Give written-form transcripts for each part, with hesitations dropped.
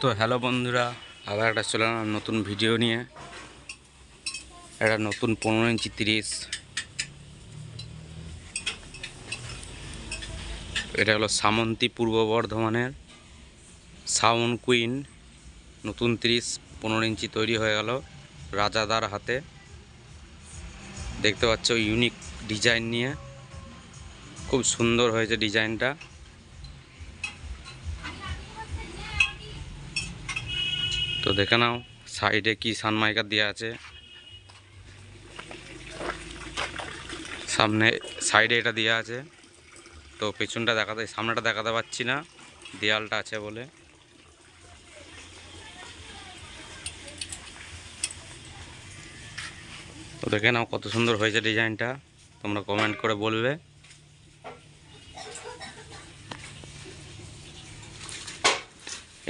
তো হ্যালো বন্ধুরা, আবার একটা চলে এলাম নতুন ভিডিও নিয়ে। একটা নতুন 15 ইঞ্চি 30, এটা হলো সামন্তী পূর্ব বর্ধমানের সাউন্ড কুইন। নতুন 15 ইঞ্চি তৈরি হয়ে গেল রাজাদার হাতে। দেখতে পাচ্ছ ইউনিক ডিজাইন নিয়ে, খুব সুন্দর হয়েছে ডিজাইনটা। তো দেখে নাও সাইডে কি সানমাইকার দেওয়া আছে, সামনে সাইডে এটা দেওয়া আছে। তো পেছনটা দেখাতে, সামনেটা দেখাতে পাচ্ছি না, দেয়ালটা আছে বলে। তো দেখে নাও কত সুন্দর হয়েছে ডিজাইনটা, তোমরা কমেন্ট করে বলবে।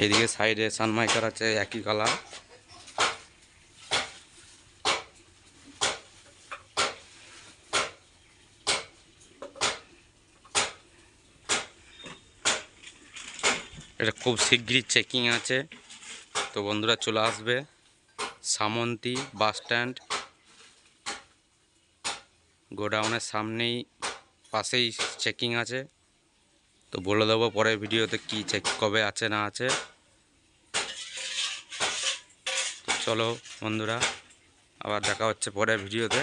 এইদিকে সাইডে সানমাইকার আছে একই কালার। এটা খুব শিগগিরই চেকিং আছে। তো বন্ধুরা চলে আসবে সামন্তী বাস স্ট্যান্ড, গোডাউনের সামনেই, পাশেই চেকিং আছে। তো বলে দেবো পরের ভিডিওতে কি চেক কবে আছে না আছে। তো চলো বন্ধুরা, আবার দেখা হচ্ছে পরের ভিডিওতে।